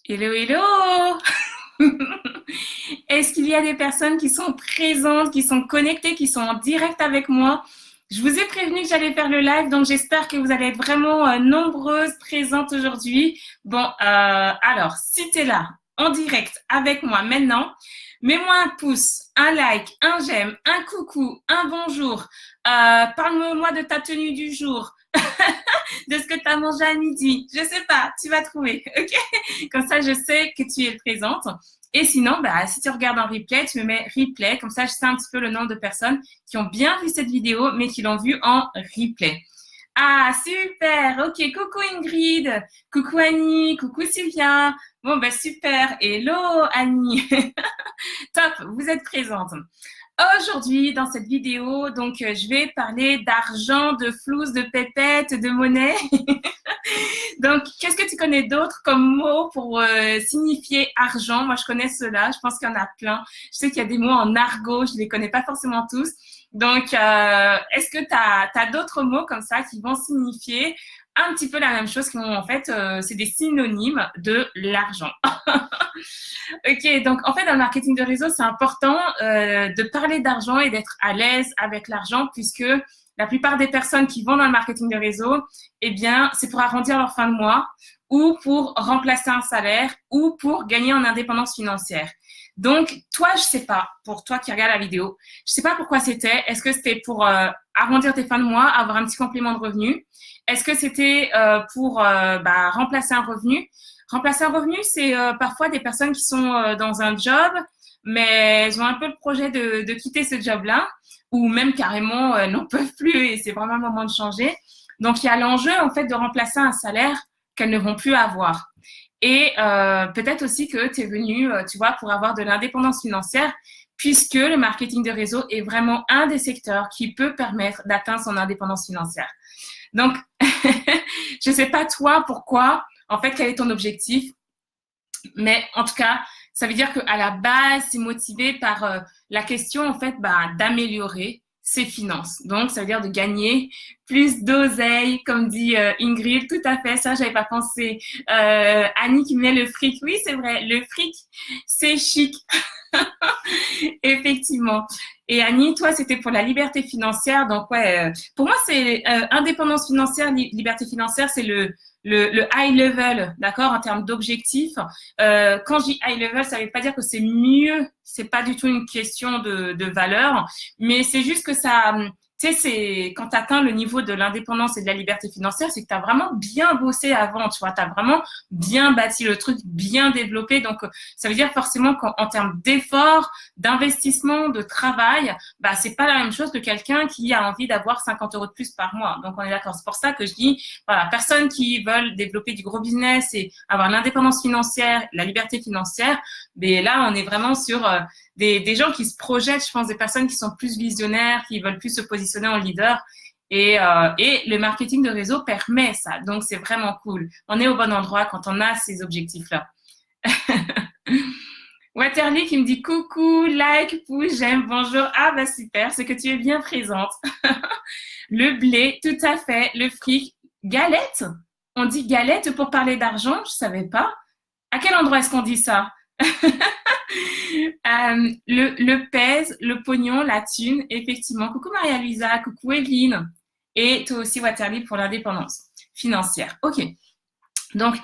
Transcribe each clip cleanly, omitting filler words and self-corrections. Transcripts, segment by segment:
Hello, hello! Est-ce qu'il y a des personnes qui sont présentes, qui sont connectées, qui sont en direct avec moi? Je vous ai prévenu que j'allais faire le live, donc j'espère que vous allez être vraiment nombreuses présentes aujourd'hui. Bon, alors, si tu es là, en direct avec moi maintenant, mets-moi un pouce, un like, un j'aime, un coucou, un bonjour. Parle-moi de ta tenue du jour, de ce que tu as mangé à midi. Je sais pas, tu vas trouver, ok? Comme ça, je sais que tu es présente. Et sinon, bah, si tu regardes en replay, tu me mets replay. Comme ça, je sais un petit peu le nombre de personnes qui ont bien vu cette vidéo, mais qui l'ont vue en replay. Ah, super. Ok, coucou Ingrid. Coucou Annie. Coucou Sylvia. Bon, bah, super. Hello Annie. Top, vous êtes présente. Aujourd'hui, dans cette vidéo, donc, je vais parler d'argent, de flouze, de pépettes, de monnaie. Donc, qu'est-ce que tu connais d'autre comme mot pour signifier argent? Moi, je connais cela. Je pense qu'il y en a plein. Je sais qu'il y a des mots en argot. Je ne les connais pas forcément tous. Donc, est-ce que tu as d'autres mots comme ça qui vont signifier un petit peu la même chose, qui vont en fait, c'est des synonymes de l'argent. Ok, donc en fait, dans le marketing de réseau, c'est important de parler d'argent et d'être à l'aise avec l'argent, puisque la plupart des personnes qui vont dans le marketing de réseau, eh bien, c'est pour arrondir leur fin de mois ou pour remplacer un salaire ou pour gagner en indépendance financière. Donc, toi, je sais pas, pour toi qui regarde la vidéo, je sais pas pourquoi c'était. Est-ce que c'était pour arrondir tes fins de mois, avoir un petit complément de revenu? Est-ce que c'était pour remplacer un revenu? Remplacer un revenu, c'est parfois des personnes qui sont dans un job, mais elles ont un peu le projet de quitter ce job-là, ou même carrément n'en peuvent plus et c'est vraiment le moment de changer. Donc, il y a l'enjeu, en fait, de remplacer un salaire qu'elles ne vont plus avoir. Et peut-être aussi que tu es venu, tu vois, pour avoir de l'indépendance financière, puisque le marketing de réseau est vraiment un des secteurs qui peut permettre d'atteindre son indépendance financière. Donc, je ne sais pas toi pourquoi, en fait, quel est ton objectif, mais en tout cas, ça veut dire qu'à la base, c'est motivé par la question, en fait, d'améliorer ses finances. Donc, ça veut dire de gagner plus d'oseille, comme dit Ingrid. Tout à fait, ça, j'avais pas pensé. Annie qui met le fric. Oui, c'est vrai, le fric, c'est chic. Effectivement. Et Annie, toi, c'était pour la liberté financière. Donc, ouais, pour moi, c'est indépendance financière, liberté financière, c'est le high level, d'accord, en termes d'objectifs. Quand je dis high level, ça ne veut pas dire que c'est mieux. C'est pas du tout une question de valeur, mais c'est juste que ça, tu sais, c'est quand tu atteins le niveau de l'indépendance et de la liberté financière, c'est que tu as vraiment bien bossé avant, tu vois, tu as vraiment bien bâti le truc, bien développé. Donc, ça veut dire forcément qu'en termes d'effort, d'investissement, de travail, bah, c'est pas la même chose que quelqu'un qui a envie d'avoir 50 euros de plus par mois. Donc, on est d'accord. C'est pour ça que je dis, voilà, personnes qui veulent développer du gros business et avoir l'indépendance financière, la liberté financière, mais là, on est vraiment sur des gens qui se projettent, je pense, des personnes qui sont plus visionnaires, qui veulent plus se positionner en leader. Et le marketing de réseau permet ça. Donc, c'est vraiment cool. On est au bon endroit quand on a ces objectifs-là. Waterly qui me dit coucou, like, pouce, j'aime, bonjour. Ah, bah super, c'est que tu es bien présente. Le blé, tout à fait. Le fric. Galette? On dit galette pour parler d'argent? Je savais pas. À quel endroit est-ce qu'on dit ça? Le pèse, le pognon, la thune, effectivement. Coucou Maria-Luisa, coucou Evelyne. Et toi aussi, Waterly, pour l'indépendance financière. OK. Donc,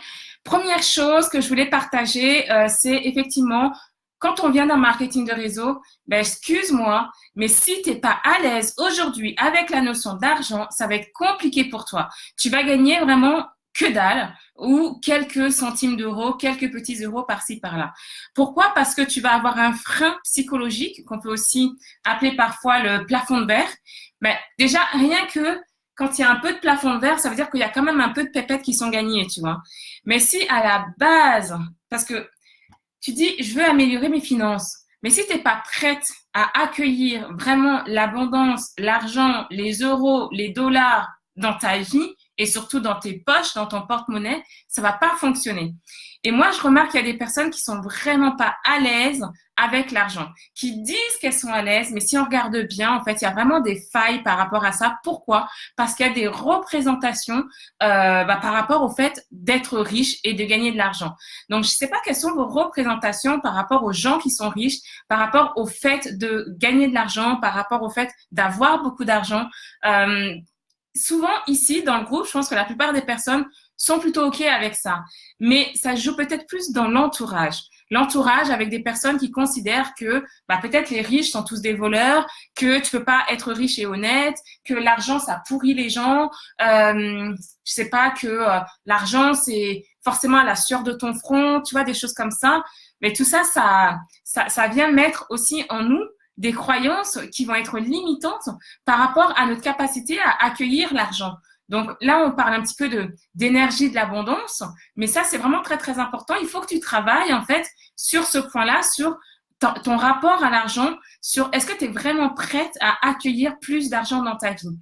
première chose que je voulais partager, c'est effectivement, quand on vient d'un marketing de réseau, ben, excuse-moi, mais si tu n'es pas à l'aise aujourd'hui avec la notion d'argent, ça va être compliqué pour toi. Tu vas gagner vraiment que dalle ou quelques centimes d'euros, quelques petits euros par-ci, par-là. Pourquoi? Parce que tu vas avoir un frein psychologique qu'on peut aussi appeler parfois le plafond de verre. Mais déjà, rien que quand il y a un peu de plafond de verre, ça veut dire qu'il y a quand même un peu de pépettes qui sont gagnées, tu vois. Mais si à la base, parce que tu dis, je veux améliorer mes finances, mais si tu n'es pas prête à accueillir vraiment l'abondance, l'argent, les euros, les dollars dans ta vie, et surtout dans tes poches, dans ton porte-monnaie, ça va pas fonctionner. Et moi, je remarque qu'il y a des personnes qui sont vraiment pas à l'aise avec l'argent, qui disent qu'elles sont à l'aise, mais si on regarde bien, en fait, il y a vraiment des failles par rapport à ça. Pourquoi? Parce qu'il y a des représentations par rapport au fait d'être riche et de gagner de l'argent. Donc, je sais pas quelles sont vos représentations par rapport aux gens qui sont riches, par rapport au fait de gagner de l'argent, par rapport au fait d'avoir beaucoup d'argent. Souvent, ici, dans le groupe, je pense que la plupart des personnes sont plutôt OK avec ça. Mais ça joue peut-être plus dans l'entourage. L'entourage avec des personnes qui considèrent que peut-être les riches sont tous des voleurs, que tu peux pas être riche et honnête, que l'argent, ça pourrit les gens. Je sais pas, que l'argent, c'est forcément à la sueur de ton front, tu vois, des choses comme ça. Mais tout ça, ça vient mettre aussi en nous des croyances qui vont être limitantes par rapport à notre capacité à accueillir l'argent. Donc là, on parle un petit peu d'énergie de l'abondance, mais ça, c'est vraiment très, très important. Il faut que tu travailles, en fait, sur ce point-là, sur ton rapport à l'argent, sur est-ce que tu es vraiment prête à accueillir plus d'argent dans ta vie.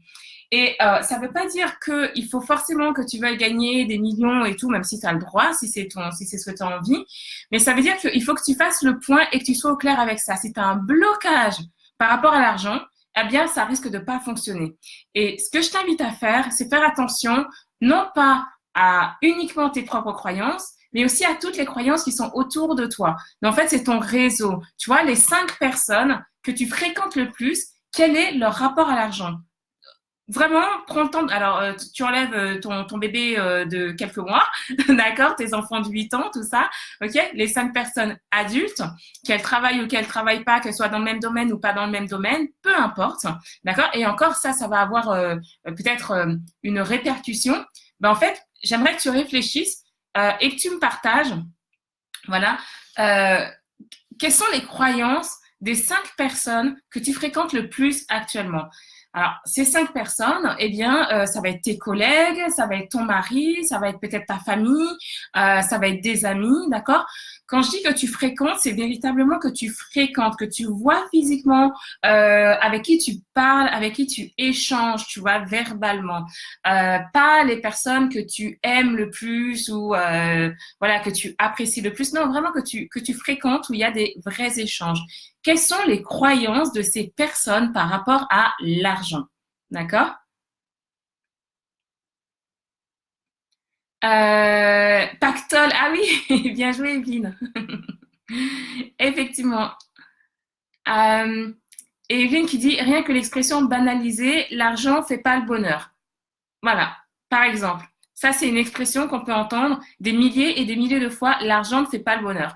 Et ça ne veut pas dire qu'il faut forcément que tu veuilles gagner des millions et tout, même si tu as le droit, si c'est ce que tu as envie. Mais ça veut dire qu'il faut que tu fasses le point et que tu sois au clair avec ça. Si tu as un blocage par rapport à l'argent, eh bien, ça risque de pas fonctionner. Et ce que je t'invite à faire, c'est faire attention, non pas à uniquement tes propres croyances, mais aussi à toutes les croyances qui sont autour de toi. Mais en fait, c'est ton réseau. Tu vois, les 5 personnes que tu fréquentes le plus, quel est leur rapport à l'argent? Vraiment, prends le temps. Alors, tu enlèves ton bébé de quelques mois, d'accord, tes enfants de 8 ans, tout ça, ok. Les 5 personnes adultes, qu'elles travaillent ou qu'elles travaillent pas, qu'elles soient dans le même domaine ou pas dans le même domaine, peu importe, d'accord. Et encore, ça va avoir peut-être une répercussion. En fait, j'aimerais que tu réfléchisses et que tu me partages, voilà, quelles sont les croyances des 5 personnes que tu fréquentes le plus actuellement. Alors, ces 5 personnes, eh bien, ça va être tes collègues, ça va être ton mari, ça va être peut-être ta famille, ça va être des amis, d'accord? Quand je dis que tu fréquentes, c'est véritablement que tu fréquentes, que tu vois physiquement, avec qui tu parles, avec qui tu échanges, tu vois, verbalement. Pas les personnes que tu aimes le plus ou voilà, que tu apprécies le plus. Non, vraiment que tu fréquentes où il y a des vrais échanges. Quelles sont les croyances de ces personnes par rapport à l'argent? D'accord? Pactole, ah oui, bien joué, Evelyne. Effectivement. Euh, et Evelyne qui dit, rien que l'expression banalisée, l'argent fait pas le bonheur. Voilà, par exemple. Ça, c'est une expression qu'on peut entendre des milliers et des milliers de fois. L'argent ne fait pas le bonheur.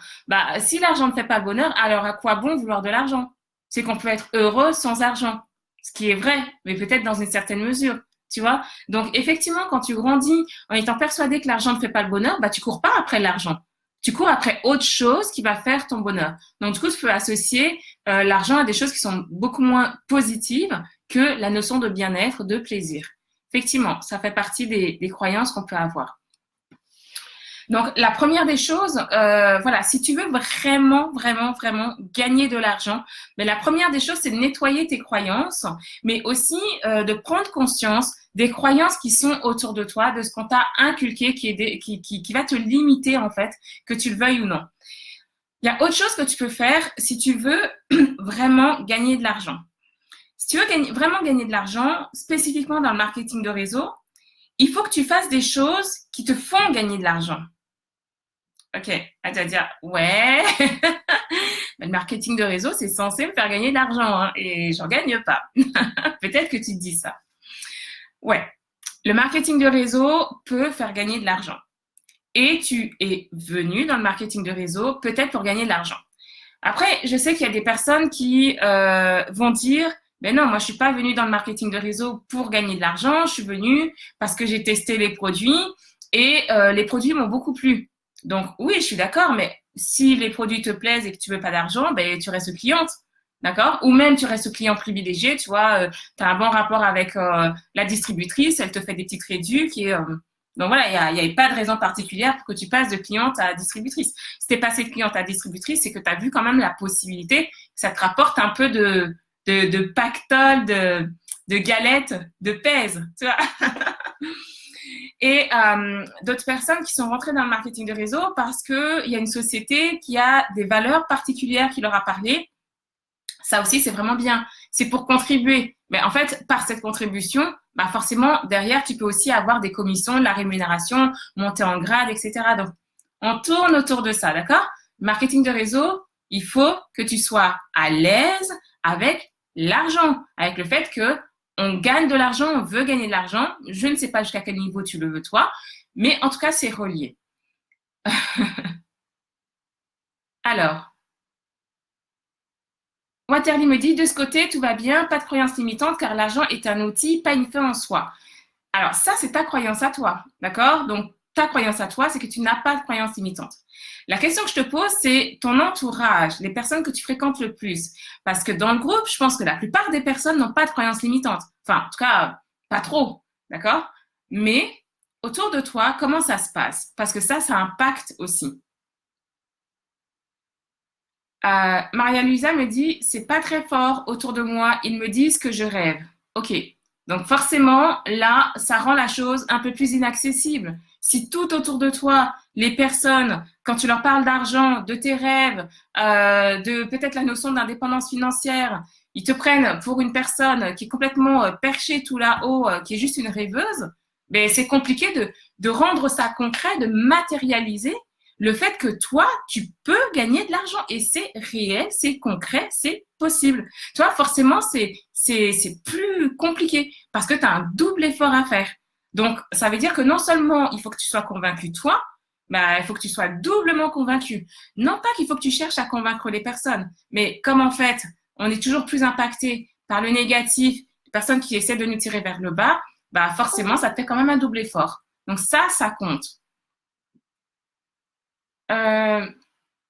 Si l'argent ne fait pas le bonheur, alors à quoi bon vouloir de l'argent? C'est qu'on peut être heureux sans argent. Ce qui est vrai, mais peut-être dans une certaine mesure. Tu vois? Donc, effectivement, quand tu grandis en étant persuadé que l'argent ne fait pas le bonheur, tu cours pas après l'argent. Tu cours après autre chose qui va faire ton bonheur. Donc, du coup, tu peux associer l'argent à des choses qui sont beaucoup moins positives que la notion de bien-être, de plaisir. Effectivement, ça fait partie des croyances qu'on peut avoir. Donc, la première des choses, voilà, si tu veux vraiment, vraiment, vraiment gagner de l'argent, mais la première des choses, c'est de nettoyer tes croyances, mais aussi de prendre conscience des croyances qui sont autour de toi, de ce qu'on t'a inculqué, qui va te limiter, en fait, que tu le veuilles ou non. Il y a autre chose que tu peux faire si tu veux vraiment gagner de l'argent. Si tu veux vraiment gagner de l'argent, spécifiquement dans le marketing de réseau, il faut que tu fasses des choses qui te font gagner de l'argent. Ok, tu vas dire, ouais, le marketing de réseau, c'est censé me faire gagner de l'argent hein, et j'en gagne pas. Peut-être que tu te dis ça. Ouais, le marketing de réseau peut faire gagner de l'argent. Et tu es venu dans le marketing de réseau peut-être pour gagner de l'argent. Après, je sais qu'il y a des personnes qui vont dire, mais non, moi je suis pas venue dans le marketing de réseau pour gagner de l'argent, je suis venue parce que j'ai testé les produits et les produits m'ont beaucoup plu. Donc oui, je suis d'accord, mais si les produits te plaisent et que tu veux pas d'argent, tu restes cliente, d'accord? Ou même tu restes client privilégié, tu vois, tu as un bon rapport avec la distributrice, elle te fait des petites réducs donc voilà, il y a pas de raison particulière pour que tu passes de cliente à distributrice. Si t'es passé de cliente à distributrice, c'est que tu as vu quand même la possibilité que ça te rapporte un peu de pactole, de galettes, de pèse, tu vois. et d'autres personnes qui sont rentrées dans le marketing de réseau parce qu'il y a une société qui a des valeurs particulières qui leur a parlé. Ça aussi, c'est vraiment bien. C'est pour contribuer. Mais en fait, par cette contribution, bah forcément, derrière, tu peux aussi avoir des commissions, de la rémunération, monter en grade, etc. Donc, on tourne autour de ça, d'accord? Marketing de réseau, il faut que tu sois à l'aise avec l'argent, avec le fait que on gagne de l'argent, on veut gagner de l'argent. Je ne sais pas jusqu'à quel niveau tu le veux, toi, mais en tout cas, c'est relié. Alors, Waterly me dit, de ce côté, tout va bien, pas de croyance limitante, car l'argent est un outil, pas une fin en soi. Alors, ça, c'est ta croyance à toi, d'accord? Donc, ta croyance à toi, c'est que tu n'as pas de croyance limitante. La question que je te pose, c'est ton entourage, les personnes que tu fréquentes le plus. Parce que dans le groupe, je pense que la plupart des personnes n'ont pas de croyance limitante. Enfin, en tout cas, pas trop, d'accord? Mais autour de toi, comment ça se passe? Parce que ça impacte aussi. Maria Luisa me dit, c'est pas très fort autour de moi, ils me disent que je rêve. Ok, donc forcément, là, ça rend la chose un peu plus inaccessible. Si tout autour de toi, les personnes, quand tu leur parles d'argent, de tes rêves, de peut-être la notion d'indépendance financière, ils te prennent pour une personne qui est complètement perchée tout là-haut, qui est juste une rêveuse, mais c'est compliqué de rendre ça concret, de matérialiser le fait que toi, tu peux gagner de l'argent et c'est réel, c'est concret, c'est possible. Tu vois, forcément, c'est plus compliqué parce que tu as un double effort à faire. Donc, ça veut dire que non seulement il faut que tu sois convaincu toi, bah, il faut que tu sois doublement convaincu. Non pas qu'il faut que tu cherches à convaincre les personnes, mais comme en fait, on est toujours plus impacté par le négatif, les personnes qui essaient de nous tirer vers le bas, bah, forcément, ça te fait quand même un double effort. Donc ça compte.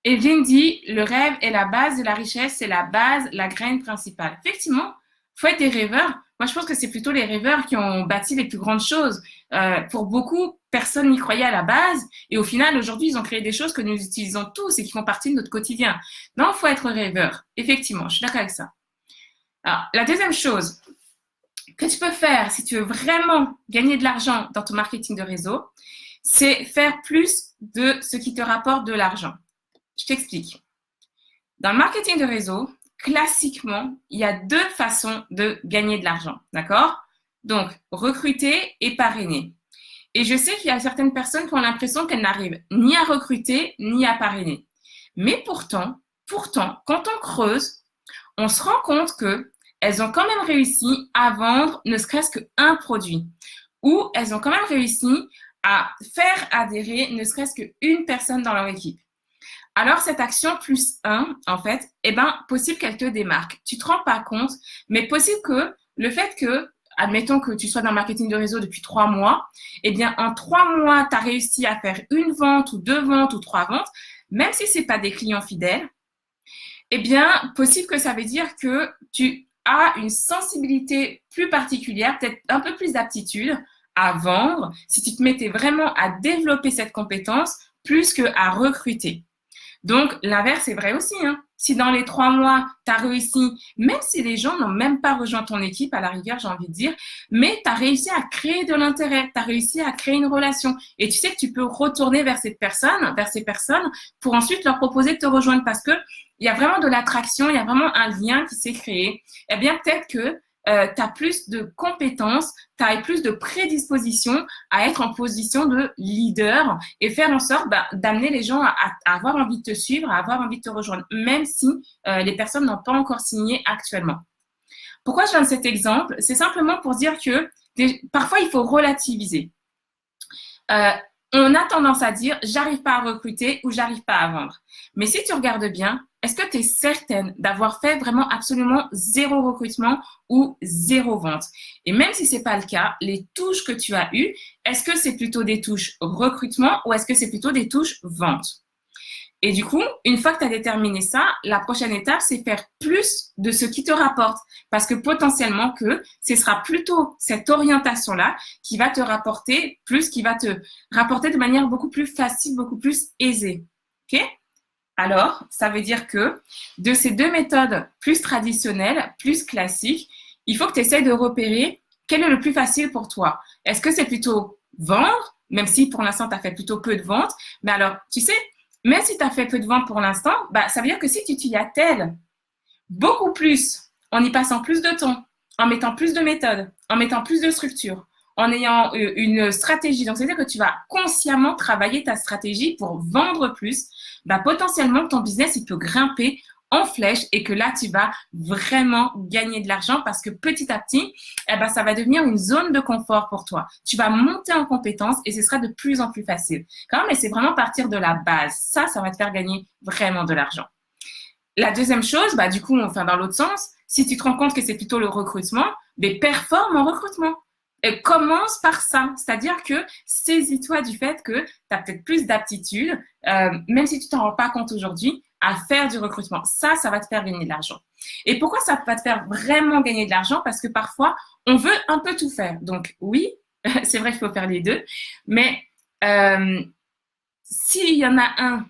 Evelyne dit, le rêve est la base de la richesse, c'est la base, la graine principale. Effectivement, il faut être des rêveurs. Moi, je pense que c'est plutôt les rêveurs qui ont bâti les plus grandes choses. Pour beaucoup, personne n'y croyait à la base. Et au final, aujourd'hui, ils ont créé des choses que nous utilisons tous et qui font partie de notre quotidien. Non, il faut être rêveur. Effectivement, je suis d'accord avec ça. Alors, la deuxième chose que tu peux faire si tu veux vraiment gagner de l'argent dans ton marketing de réseau, c'est faire plus de ce qui te rapporte de l'argent. Je t'explique. Dans le marketing de réseau, classiquement, il y a deux façons de gagner de l'argent, d'accord? Donc, recruter et parrainer. Et je sais qu'il y a certaines personnes qui ont l'impression qu'elles n'arrivent ni à recruter ni à parrainer. Mais pourtant, quand on creuse, on se rend compte qu'elles ont quand même réussi à vendre ne serait-ce qu'un produit, ou elles ont quand même réussi à faire adhérer ne serait-ce qu'une personne dans leur équipe. Alors, cette action plus 1, en fait, possible qu'elle te démarque. Tu te rends pas compte, mais possible que le fait que, admettons que tu sois dans le marketing de réseau depuis 3 mois, en 3 mois, tu as réussi à faire une vente ou 2 ventes ou 3 ventes, même si c'est pas des clients fidèles, possible que ça veut dire que tu as une sensibilité plus particulière, peut-être un peu plus d'aptitude à vendre, si tu te mettais vraiment à développer cette compétence plus qu'à recruter. Donc, l'inverse est vrai aussi. Hein. Si dans les 3 mois, tu as réussi, même si les gens n'ont même pas rejoint ton équipe, à la rigueur, j'ai envie de dire, mais tu as réussi à créer de l'intérêt, tu as réussi à créer une relation. Et tu sais que tu peux retourner vers ces personnes, pour ensuite leur proposer de te rejoindre parce que il y a vraiment de l'attraction, il y a vraiment un lien qui s'est créé. Peut-être que tu as plus de compétences, tu as plus de prédisposition à être en position de leader et faire en sorte d'amener les gens à avoir envie de te suivre, à avoir envie de te rejoindre, même si les personnes n'ont pas encore signé actuellement. Pourquoi je donne cet exemple? C'est simplement pour dire que parfois, il faut relativiser. On a tendance à dire « j'arrive pas à recruter » ou « j'arrive pas à vendre ». Mais si tu regardes bien, est-ce que tu es certaine d'avoir fait vraiment absolument 0 recrutement ou 0 vente? Et même si ce n'est pas le cas, les touches que tu as eues, est-ce que c'est plutôt des touches recrutement ou est-ce que c'est plutôt des touches vente? Et du coup, une fois que tu as déterminé ça, la prochaine étape, c'est faire plus de ce qui te rapporte. Parce que potentiellement que ce sera plutôt cette orientation-là qui va te rapporter plus, qui va te rapporter de manière beaucoup plus facile, beaucoup plus aisée. OK? Alors, ça veut dire que de ces deux méthodes plus traditionnelles, plus classiques, il faut que tu essaies de repérer quel est le plus facile pour toi. Est-ce que c'est plutôt vendre, même si pour l'instant, tu as fait plutôt peu de ventes. Mais alors, tu sais, même si tu as fait peu de ventes pour l'instant, bah, ça veut dire que si tu t'y attelles beaucoup plus, en y passant plus de temps, en mettant plus de méthodes, en mettant plus de structure, en ayant une stratégie, donc c'est-à-dire que tu vas consciemment travailler ta stratégie pour vendre plus, bah, potentiellement ton business, il peut grimper en flèche et que là, tu vas vraiment gagner de l'argent parce que petit à petit, eh ben, ça va devenir une zone de confort pour toi. Tu vas monter en compétence et ce sera de plus en plus facile. Quand même, mais c'est vraiment partir de la base. Ça va te faire gagner vraiment de l'argent. La deuxième chose, bah, du coup, enfin, dans l'autre sens, si tu te rends compte que c'est plutôt le recrutement, mais performe en recrutement. Et commence par ça, c'est-à-dire que saisis-toi du fait que tu as peut-être plus d'aptitude, même si tu t'en rends pas compte aujourd'hui, à faire du recrutement. Ça va te faire gagner de l'argent. Et pourquoi ça va te faire vraiment gagner de l'argent? Parce que parfois, on veut un peu tout faire. Donc oui, c'est vrai qu'il faut faire les deux, mais s'il y en a un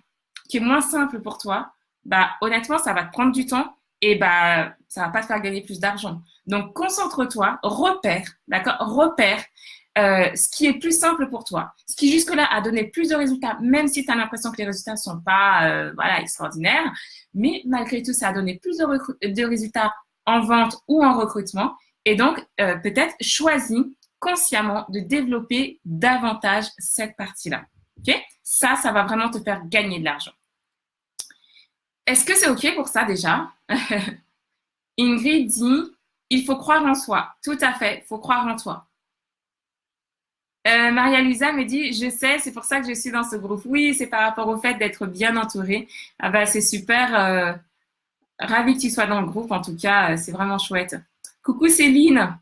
qui est moins simple pour toi, bah honnêtement, ça va te prendre du temps et bah ça va pas te faire gagner plus d'argent. Donc concentre-toi, repère, d'accord? Repère ce qui est plus simple pour toi, ce qui jusque-là a donné plus de résultats, même si tu as l'impression que les résultats sont pas voilà, extraordinaires, mais malgré tout, ça a donné plus de résultats en vente ou en recrutement. Et donc, peut-être choisis consciemment de développer davantage cette partie-là. Okay? Ça va vraiment te faire gagner de l'argent. Est-ce que c'est OK pour ça déjà? Ingrid dit, il faut croire en soi. Tout à fait, il faut croire en toi. Maria-Lisa me dit, je sais, c'est pour ça que je suis dans ce groupe. Oui, c'est par rapport au fait d'être bien entourée. Ah bah, c'est super. Ravie que tu sois dans le groupe. En tout cas, c'est vraiment chouette. Coucou Céline.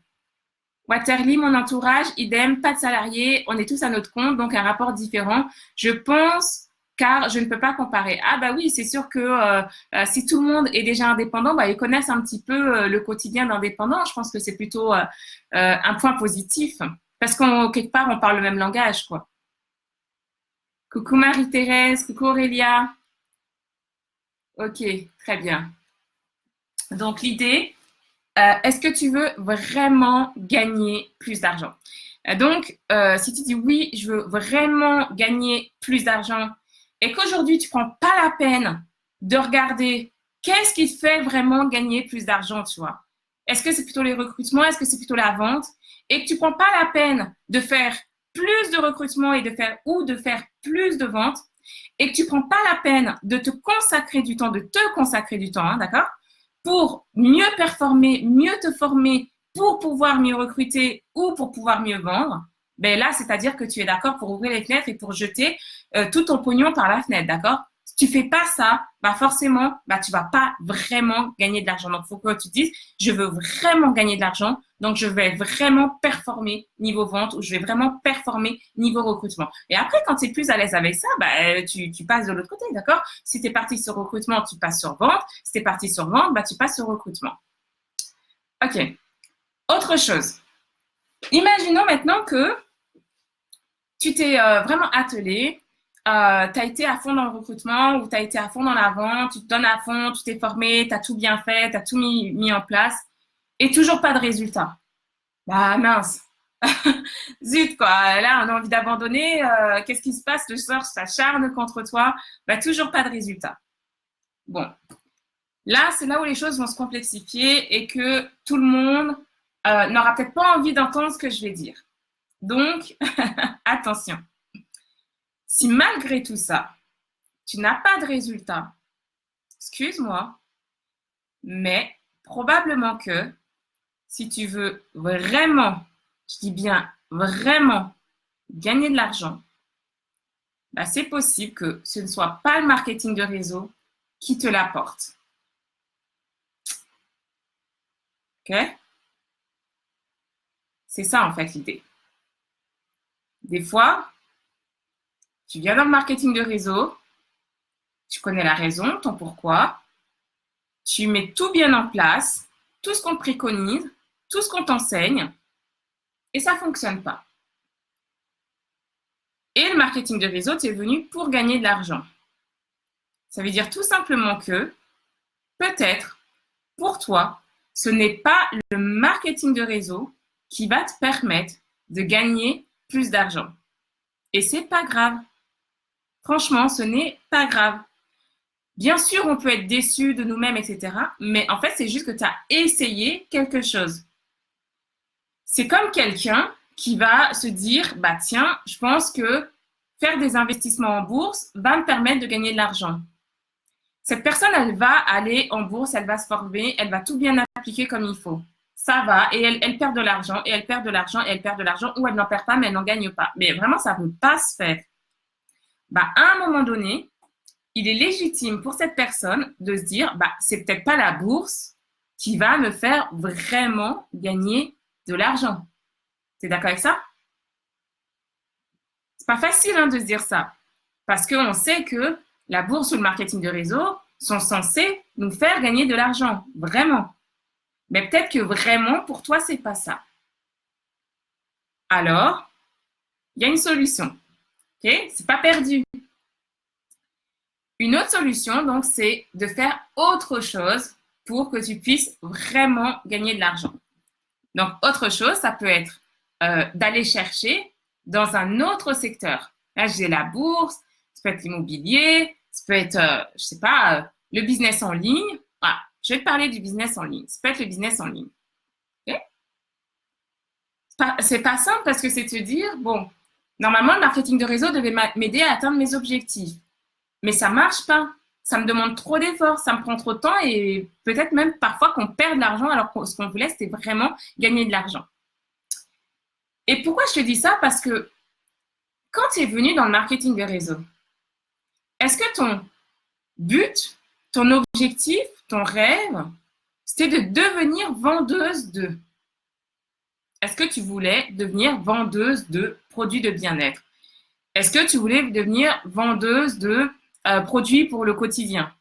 Waterly, mon entourage, idem, pas de salariés. On est tous à notre compte, donc un rapport différent. Je pense, car je ne peux pas comparer. Ah bah oui, c'est sûr que si tout le monde est déjà indépendant, bah, ils connaissent un petit peu le quotidien d'indépendant. Je pense que c'est plutôt un point positif. Parce qu'en quelque part, on parle le même langage, quoi. Coucou Marie-Thérèse, coucou Aurélia. Ok, très bien. Donc l'idée, est-ce que tu veux vraiment gagner plus d'argent? Donc, si tu dis oui, je veux vraiment gagner plus d'argent et qu'aujourd'hui, tu prends pas la peine de regarder qu'est-ce qui te fait vraiment gagner plus d'argent, tu vois? Est-ce que c'est plutôt les recrutements? Est-ce que c'est plutôt la vente? Et que tu prends pas la peine de faire plus de recrutement et de faire plus de ventes et que tu prends pas la peine de te consacrer du temps, hein, d'accord? Pour mieux performer, mieux te former, pour pouvoir mieux recruter ou pour pouvoir mieux vendre, ben là, c'est-à-dire que tu es d'accord pour ouvrir les fenêtres et pour jeter tout ton pognon par la fenêtre, d'accord? Si tu fais pas ça, bah forcément, bah tu vas pas vraiment gagner de l'argent. Donc, il faut que tu te dises, je veux vraiment gagner de l'argent, donc je vais vraiment performer niveau vente ou je vais vraiment performer niveau recrutement. Et après, quand tu es plus à l'aise avec ça, bah, tu passes de l'autre côté, d'accord? Si tu es parti sur recrutement, tu passes sur vente. Si tu es parti sur vente, bah, tu passes sur recrutement. OK. Autre chose. Imaginons maintenant que tu t'es vraiment attelé, tu as été à fond dans le recrutement ou tu as été à fond dans la vente, tu te donnes à fond, tu t'es formé, tu as tout bien fait, tu as tout mis en place et toujours pas de résultat. Bah mince. Zut quoi, là on a envie d'abandonner, qu'est-ce qui se passe? Le sort s'acharne contre toi, bah toujours pas de résultat. Bon, là c'est là où les choses vont se complexifier et que tout le monde n'aura peut-être pas envie d'entendre ce que je vais dire. Donc, attention. Si malgré tout ça, tu n'as pas de résultat, excuse-moi, mais probablement que si tu veux vraiment, je dis bien vraiment, gagner de l'argent, bah, c'est possible que ce ne soit pas le marketing de réseau qui te l'apporte. OK? C'est ça en fait l'idée. Des fois, tu viens dans le marketing de réseau, tu connais la raison, ton pourquoi, tu mets tout bien en place, tout ce qu'on te préconise, tout ce qu'on t'enseigne, et ça ne fonctionne pas. Et le marketing de réseau, tu es venu pour gagner de l'argent. Ça veut dire tout simplement que, peut-être, pour toi, ce n'est pas le marketing de réseau qui va te permettre de gagner plus d'argent. Et c'est pas grave. Franchement, ce n'est pas grave. Bien sûr, on peut être déçu de nous-mêmes, etc. Mais en fait, c'est juste que tu as essayé quelque chose. C'est comme quelqu'un qui va se dire, bah tiens, je pense que faire des investissements en bourse va me permettre de gagner de l'argent. Cette personne, elle va aller en bourse, elle va se former, elle va tout bien appliquer comme il faut. Ça va, et elle perd de l'argent, et elle perd de l'argent, et elle perd de l'argent, ou elle n'en perd pas, mais elle n'en gagne pas. Mais vraiment, ça ne peut pas se faire. Bah, à un moment donné, il est légitime pour cette personne de se dire, bah, c'est peut-être pas la bourse qui va me faire vraiment gagner de l'argent. Tu es d'accord avec ça? C'est pas facile de se dire ça. Parce qu'on sait que la bourse ou le marketing de réseau sont censés nous faire gagner de l'argent. Vraiment. Mais peut-être que vraiment, pour toi, c'est pas ça. Alors, il y a une solution. Okay? C'est pas perdu. Une autre solution, donc, c'est de faire autre chose pour que tu puisses vraiment gagner de l'argent. Donc, autre chose, ça peut être d'aller chercher dans un autre secteur. Là, j'ai la bourse, ça peut être l'immobilier, ça peut être, je sais pas, le business en ligne. Voilà, je vais te parler du business en ligne. Ça peut être le business en ligne. Okay? C'est pas simple parce que c'est te dire, bon, normalement, le marketing de réseau devait m'aider à atteindre mes objectifs. Mais ça marche pas. Ça me demande trop d'efforts, ça me prend trop de temps et peut-être même parfois qu'on perd de l'argent alors que ce qu'on voulait, c'était vraiment gagner de l'argent. Et pourquoi je te dis ça? Parce que quand tu es venu dans le marketing de réseau, est-ce que ton but, ton objectif, ton rêve, c'était de devenir vendeuse de? Est-ce que tu voulais devenir vendeuse de produits de bien-être? Est-ce que tu voulais devenir vendeuse de produits pour le quotidien?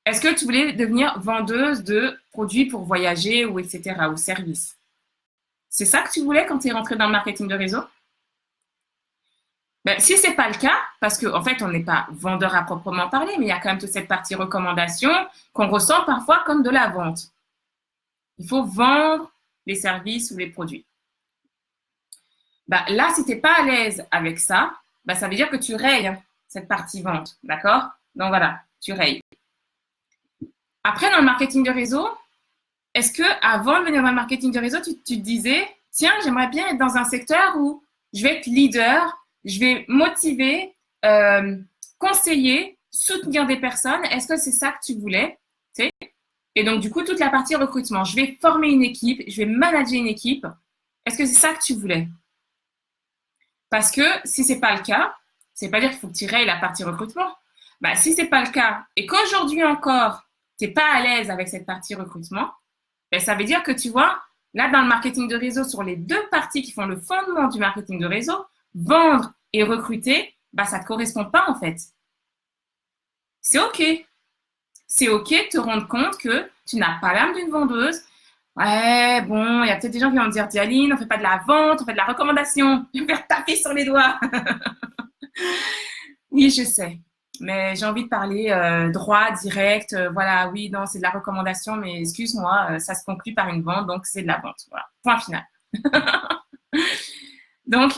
Est-ce que tu voulais devenir vendeuse de produits pour voyager ou etc. ou services? C'est ça que tu voulais quand tu es rentré dans le marketing de réseau? Ben, si ce n'est pas le cas, parce qu'en fait, on n'est pas vendeur à proprement parler, mais il y a quand même toute cette partie recommandation qu'on ressent parfois comme de la vente. Il faut vendre les services ou les produits. Ben, là, si tu n'es pas à l'aise avec ça, ben, ça veut dire que tu rayes cette partie vente, d'accord? Donc voilà, tu rayes. Après, dans le marketing de réseau, est-ce qu'avant de venir dans le marketing de réseau, tu te disais, tiens, j'aimerais bien être dans un secteur où je vais être leader, je vais motiver, conseiller, soutenir des personnes. Est-ce que c'est ça que tu voulais? Et donc, du coup, toute la partie recrutement, je vais former une équipe, je vais manager une équipe. Est-ce que c'est ça que tu voulais? Parce que si ce n'est pas le cas, c'est pas dire qu'il faut que tu rayes la partie recrutement. Bah, si ce n'est pas le cas et qu'aujourd'hui encore, tu n'es pas à l'aise avec cette partie recrutement, ben, ça veut dire que tu vois, là, dans le marketing de réseau, sur les deux parties qui font le fondement du marketing de réseau, vendre et recruter, ben, ça ne te correspond pas en fait. C'est OK. C'est OK de te rendre compte que tu n'as pas l'âme d'une vendeuse. Ouais, bon, il y a peut-être des gens qui vont me dire, Dialine, on ne fait pas de la vente, on fait de la recommandation. Je vais faire taper sur les doigts. Oui, je sais. Mais j'ai envie de parler droit, direct. Voilà, oui, non, c'est de la recommandation, mais excuse-moi, ça se conclut par une vente, donc c'est de la vente. Voilà, point final. Donc,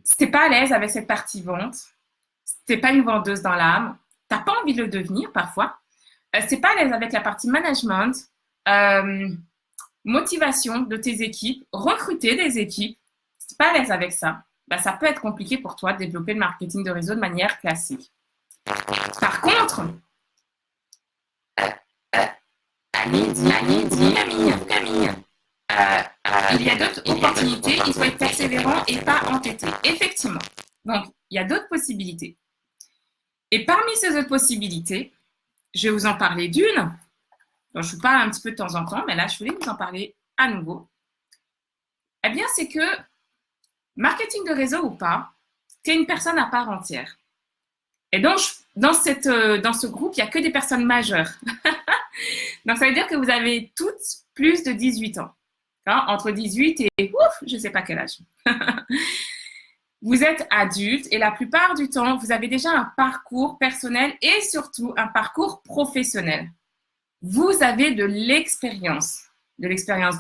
si tu n'es pas à l'aise avec cette partie vente, si tu n'es pas une vendeuse dans l'âme, tu n'as pas envie de le devenir parfois, si tu n'es pas à l'aise avec la partie management, motivation de tes équipes, recruter des équipes, si tu n'es pas à l'aise avec ça, ben, ça peut être compliqué pour toi de développer le marketing de réseau de manière classique. Par contre, Camille, il y a d'autres opportunités, il faut être persévérant et pas entêté. Effectivement. Donc, il y a d'autres possibilités. Et parmi ces autres possibilités, je vais vous en parler d'une. Donc, je vous parle un petit peu de temps en temps, mais là, je voulais vous en parler à nouveau. Eh bien, c'est que marketing de réseau ou pas, tu es une personne à part entière. Et donc, dans ce groupe, il n'y a que des personnes majeures. Donc, ça veut dire que vous avez toutes plus de 18 ans. Hein, entre 18 et, je ne sais pas quel âge. Vous êtes adulte et la plupart du temps, vous avez déjà un parcours personnel et surtout un parcours professionnel. Vous avez de l'expérience de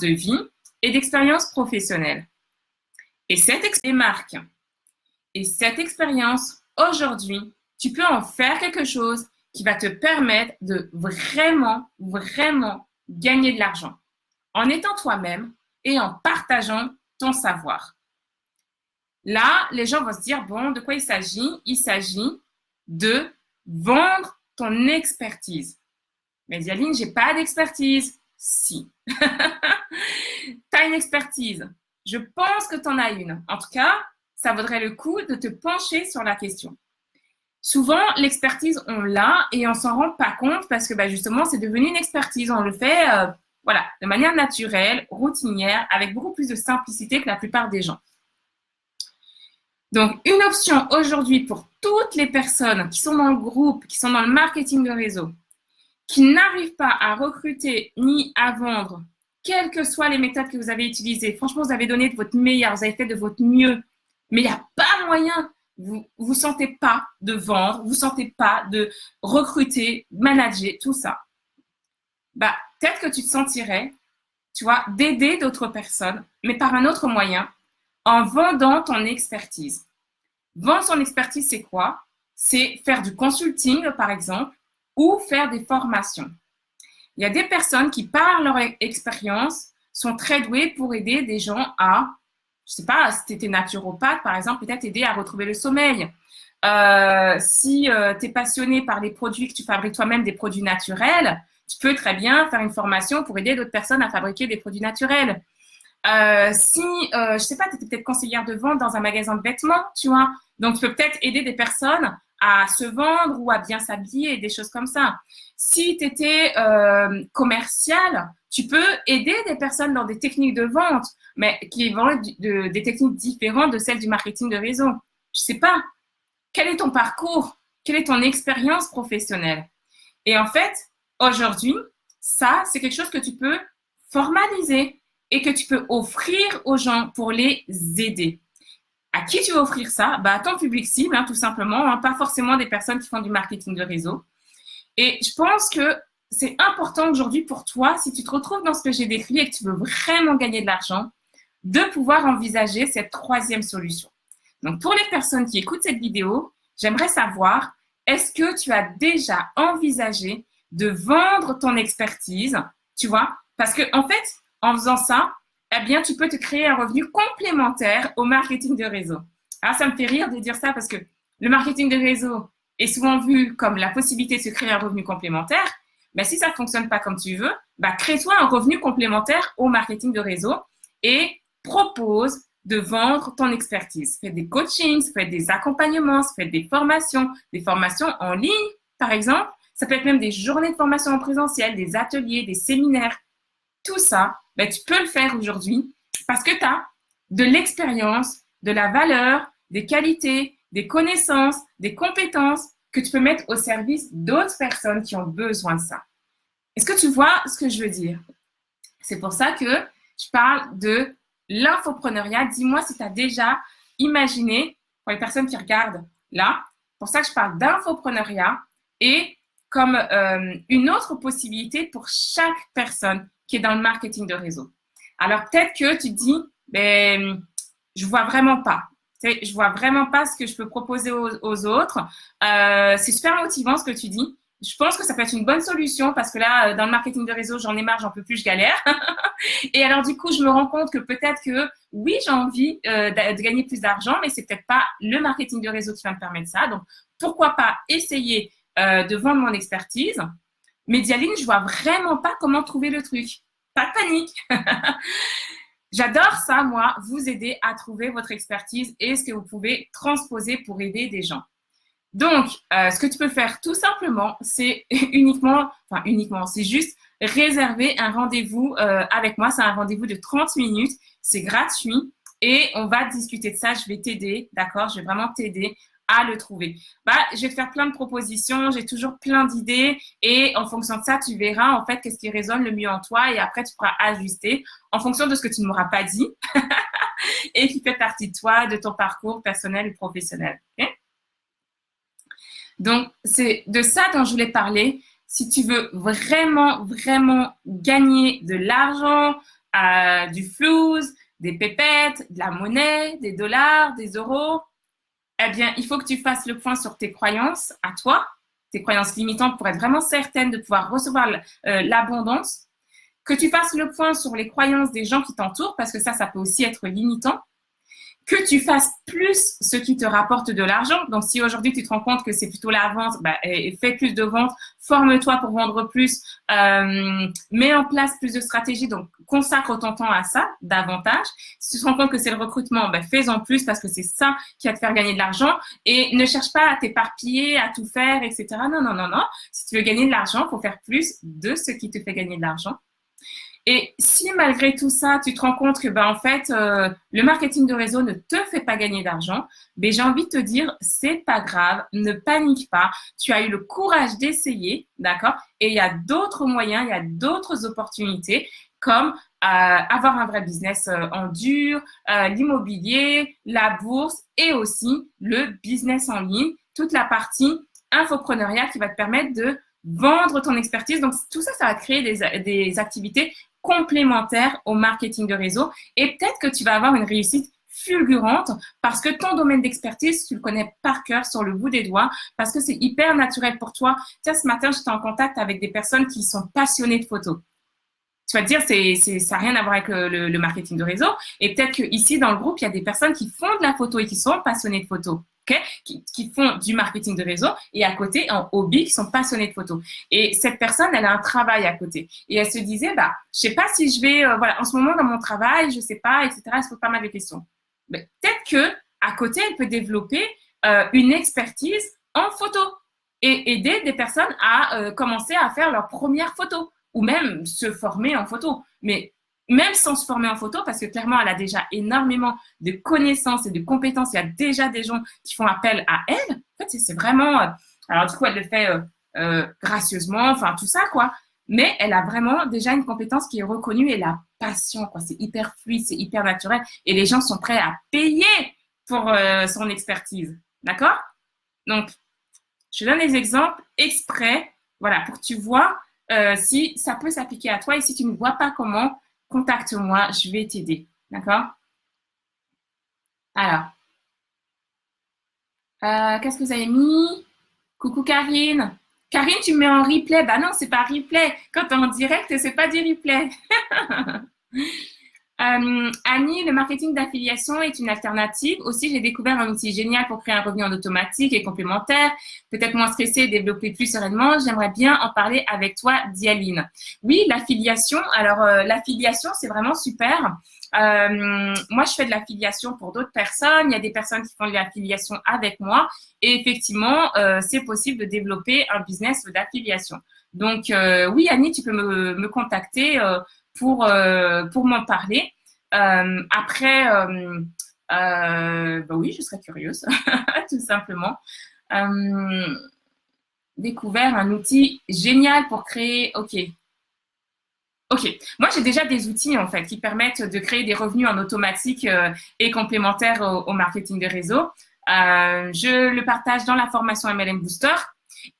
vie et d'expérience professionnelle. Et cette expérience, aujourd'hui, tu peux en faire quelque chose qui va te permettre de vraiment, vraiment gagner de l'argent en étant toi-même et en partageant ton savoir. Là, les gens vont se dire, bon, de quoi il s'agit? Il s'agit de vendre ton expertise. Mais Dialine, j'ai pas d'expertise. Si. Tu as une expertise. Je pense que tu en as une. En tout cas, ça vaudrait le coup de te pencher sur la question. Souvent, l'expertise, on l'a et on s'en rend pas compte parce que justement, c'est devenu une expertise. On le fait de manière naturelle, routinière, avec beaucoup plus de simplicité que la plupart des gens. Donc, une option aujourd'hui pour toutes les personnes qui sont dans le groupe, qui sont dans le marketing de réseau, qui n'arrivent pas à recruter ni à vendre, quelles que soient les méthodes que vous avez utilisées. Franchement, vous avez donné de votre meilleur, vous avez fait de votre mieux, mais il n'y a pas moyen. Vous ne sentez pas de vendre, vous ne sentez pas de recruter, manager, tout ça. Peut-être que tu te sentirais, tu vois, d'aider d'autres personnes, mais par un autre moyen, en vendant ton expertise. Vendre son expertise, c'est quoi? C'est faire du consulting, par exemple, ou faire des formations. Il y a des personnes qui, par leur expérience, sont très douées pour aider des gens à, je ne sais pas, si tu étais naturopathe, par exemple, peut-être aider à retrouver le sommeil. Si tu es passionné par les produits, que tu fabriques toi-même des produits naturels, tu peux très bien faire une formation pour aider d'autres personnes à fabriquer des produits naturels. Je sais pas, tu étais peut-être conseillère de vente dans un magasin de vêtements, tu vois. Donc, tu peux peut-être aider des personnes à se vendre ou à bien s'habiller, des choses comme ça. Si tu étais commercial, tu peux aider des personnes dans des techniques de vente, mais qui vont des techniques différentes de celles du marketing de réseau. Je sais pas. Quel est ton parcours? Quelle est ton expérience professionnelle? Et en fait, aujourd'hui, ça, c'est quelque chose que tu peux formaliser et que tu peux offrir aux gens pour les aider. À qui tu veux offrir ça? À ton public cible, tout simplement, pas forcément des personnes qui font du marketing de réseau. Et je pense que c'est important aujourd'hui pour toi, si tu te retrouves dans ce que j'ai décrit et que tu veux vraiment gagner de l'argent, de pouvoir envisager cette troisième solution. Donc, pour les personnes qui écoutent cette vidéo, j'aimerais savoir, est-ce que tu as déjà envisagé de vendre ton expertise, tu vois? Parce que, en fait, en faisant ça, eh bien, tu peux te créer un revenu complémentaire au marketing de réseau. Alors, ça me fait rire de dire ça parce que le marketing de réseau est souvent vu comme la possibilité de se créer un revenu complémentaire. Mais si ça ne fonctionne pas comme tu veux, crée-toi un revenu complémentaire au marketing de réseau et propose de vendre ton expertise. Fais des coachings, fais des accompagnements, fais des formations en ligne, par exemple. Ça peut être même des journées de formation en présentiel, des ateliers, des séminaires. Tout ça, tu peux le faire aujourd'hui parce que tu as de l'expérience, de la valeur, des qualités, des connaissances, des compétences que tu peux mettre au service d'autres personnes qui ont besoin de ça. Est-ce que tu vois ce que je veux dire? C'est pour ça que je parle de l'infopreneuriat. Dis-moi si tu as déjà imaginé, pour les personnes qui regardent là, pour ça que je parle d'infopreneuriat et comme une autre possibilité pour chaque personne qui est dans le marketing de réseau. Alors, peut-être que tu te dis, je vois vraiment pas. Je vois vraiment pas ce que je peux proposer aux autres. C'est super motivant ce que tu dis. Je pense que ça peut être une bonne solution parce que là, dans le marketing de réseau, j'en ai marre, j'en peux plus, je galère. Et alors, du coup, je me rends compte que peut-être que, oui, j'ai envie de gagner plus d'argent, mais c'est peut-être pas le marketing de réseau qui va me permettre ça. Donc, pourquoi pas essayer de vendre mon expertise? Mais Dialine, je vois vraiment pas comment trouver le truc. Pas de panique. J'adore ça, moi, vous aider à trouver votre expertise et ce que vous pouvez transposer pour aider des gens. Donc, ce que tu peux faire tout simplement, c'est c'est juste réserver un rendez-vous avec moi. C'est un rendez-vous de 30 minutes. C'est gratuit et on va discuter de ça. Je vais t'aider, d'accord? Je vais vraiment t'aider à le trouver. Je vais te faire plein de propositions, j'ai toujours plein d'idées et en fonction de ça, tu verras en fait qu'est-ce qui résonne le mieux en toi et après, tu pourras ajuster en fonction de ce que tu ne m'auras pas dit et qui fait partie de toi, de ton parcours personnel et professionnel. Okay? Donc, c'est de ça dont je voulais parler. Si tu veux vraiment, vraiment gagner de l'argent, du flouze, des pépettes, de la monnaie, des dollars, des euros, eh bien, il faut que tu fasses le point sur tes croyances à toi, tes croyances limitantes pour être vraiment certaine de pouvoir recevoir l'abondance, que tu fasses le point sur les croyances des gens qui t'entourent, parce que ça peut aussi être limitant, que tu fasses plus ce qui te rapporte de l'argent. Donc, si aujourd'hui tu te rends compte que c'est plutôt la vente, fais plus de ventes, forme-toi pour vendre plus, mets en place plus de stratégies, donc consacre ton temps à ça davantage. Si tu te rends compte que c'est le recrutement, fais-en plus parce que c'est ça qui va te faire gagner de l'argent et ne cherche pas à t'éparpiller, à tout faire, etc. Non, non, non, non. Si tu veux gagner de l'argent, il faut faire plus de ce qui te fait gagner de l'argent. Et si malgré tout ça, tu te rends compte que en fait, le marketing de réseau ne te fait pas gagner d'argent, j'ai envie de te dire, c'est pas grave, ne panique pas. Tu as eu le courage d'essayer, d'accord? Et il y a d'autres moyens, il y a d'autres opportunités, comme avoir un vrai business en dur, l'immobilier, la bourse et aussi le business en ligne, toute la partie infopreneuriat qui va te permettre de vendre ton expertise. Donc, tout ça, ça va créer des activités complémentaires au marketing de réseau et peut-être que tu vas avoir une réussite fulgurante parce que ton domaine d'expertise, tu le connais par cœur sur le bout des doigts parce que c'est hyper naturel pour toi. Tiens, ce matin, j'étais en contact avec des personnes qui sont passionnées de photos. Tu vas te dire, ça n'a rien à voir avec le marketing de réseau. Et peut-être qu'ici, dans le groupe, il y a des personnes qui font de la photo et qui sont passionnées de photo. Okay, qui font du marketing de réseau et à côté en hobby qui sont passionnés de photos. Et cette personne, elle a un travail à côté. Et elle se disait, je sais pas si je vais, en ce moment dans mon travail, je sais pas, etc. Elle se pose pas mal de questions. Mais peut-être que à côté, elle peut développer une expertise en photo et aider des personnes à commencer à faire leur première photo ou même se former en photo. Mais même sans se former en photo, parce que clairement, elle a déjà énormément de connaissances et de compétences. Il y a déjà des gens qui font appel à elle. En fait, c'est vraiment... alors, du coup, elle le fait gracieusement, enfin, tout ça, quoi. Mais elle a vraiment déjà une compétence qui est reconnue et la passion, quoi. C'est hyper fluide, c'est hyper naturel. Et les gens sont prêts à payer pour son expertise. D'accord? Donc, je donne des exemples exprès, voilà, pour que tu vois si ça peut s'appliquer à toi. Et si tu ne vois pas comment, contacte-moi, je vais t'aider. D'accord? Alors, qu'est-ce que vous avez mis? Coucou Karine. Karine, tu me mets en replay. Bah non, c'est pas replay. Quand tu es en direct, c'est pas du replay. Annie, le marketing d'affiliation est une alternative. Aussi, j'ai découvert un outil génial pour créer un revenu en automatique et complémentaire, peut-être moins stressé et développer plus sereinement. J'aimerais bien en parler avec toi, Dialine. Oui, l'affiliation. Alors, l'affiliation, c'est vraiment super. Moi, je fais de l'affiliation pour d'autres personnes. Il y a des personnes qui font de l'affiliation avec moi. Et effectivement, c'est possible de développer un business d'affiliation. Donc, oui, Annie, tu peux me contacter pour m'en parler. Après, oui, je serais curieuse, tout simplement. Découvert un outil génial pour créer... OK. Moi, j'ai déjà des outils, en fait, qui permettent de créer des revenus en automatique et complémentaires au marketing de réseau. Je le partage dans la formation MLM Booster.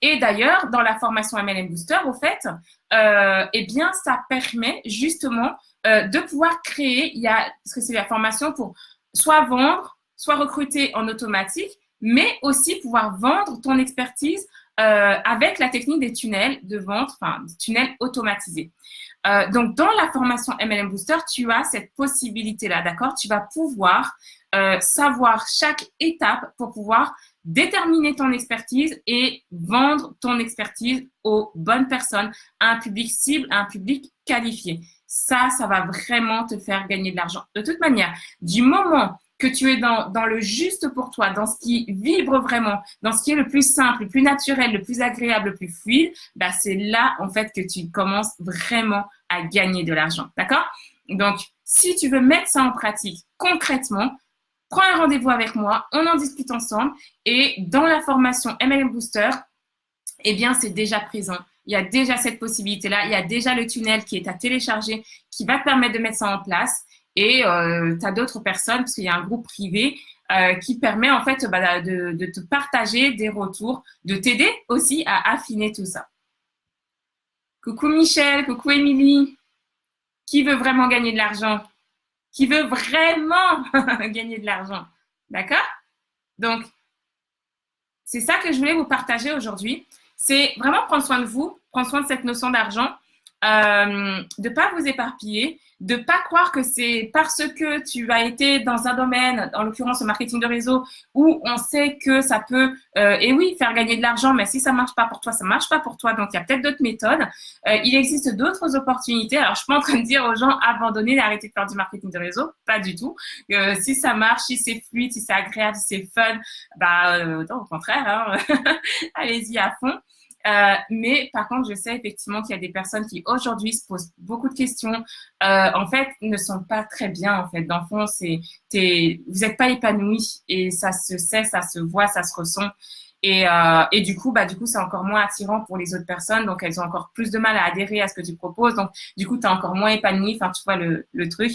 Et d'ailleurs, dans la formation MLM Booster, au fait, eh bien, ça permet justement de pouvoir créer, parce que c'est la formation pour soit vendre, soit recruter en automatique, mais aussi pouvoir vendre ton expertise avec la technique des tunnels de vente, enfin, des tunnels automatisés. Donc, dans la formation MLM Booster, tu as cette possibilité-là, d'accord? Tu vas pouvoir savoir chaque étape pour pouvoir déterminer ton expertise et vendre ton expertise aux bonnes personnes, à un public cible, à un public qualifié. Ça va vraiment te faire gagner de l'argent. De toute manière, du moment que tu es dans le juste pour toi, dans ce qui vibre vraiment, dans ce qui est le plus simple, le plus naturel, le plus agréable, le plus fluide, c'est là, en fait, que tu commences vraiment à gagner de l'argent. D'accord? Donc, si tu veux mettre ça en pratique concrètement, prends un rendez-vous avec moi, on en discute ensemble. Et dans la formation MLM Booster, eh bien, c'est déjà présent. Il y a déjà cette possibilité-là. Il y a déjà le tunnel qui est à télécharger, qui va te permettre de mettre ça en place. Et tu as d'autres personnes, parce qu'il y a un groupe privé qui permet en fait de te partager des retours, de t'aider aussi à affiner tout ça. Coucou Michel, coucou Émilie. Qui veut vraiment gagner de l'argent? qui veut vraiment gagner de l'argent. D'accord? Donc, c'est ça que je voulais vous partager aujourd'hui. C'est vraiment prendre soin de vous, prendre soin de cette notion d'argent, de ne pas vous éparpiller, de ne pas croire que c'est parce que tu as été dans un domaine, en l'occurrence le marketing de réseau, où on sait que ça peut, et oui, faire gagner de l'argent, mais si ça ne marche pas pour toi, ça ne marche pas pour toi. Donc, il y a peut-être d'autres méthodes. Il existe d'autres opportunités. Alors, je ne suis pas en train de dire aux gens abandonnez, arrêtez de faire du marketing de réseau. Pas du tout. Si ça marche, si c'est fluide, si c'est agréable, si c'est fun, non, au contraire, hein, allez-y à fond. Mais par contre, je sais effectivement qu'il y a des personnes qui aujourd'hui se posent beaucoup de questions, en fait, ne sont pas très bien, en fait. Dans le fond, vous n'êtes pas épanoui et ça se sait, ça se voit, ça se ressent. Et du coup, c'est encore moins attirant pour les autres personnes. Donc, elles ont encore plus de mal à adhérer à ce que tu proposes. Donc, du coup, tu es encore moins épanoui. Enfin, tu vois le truc.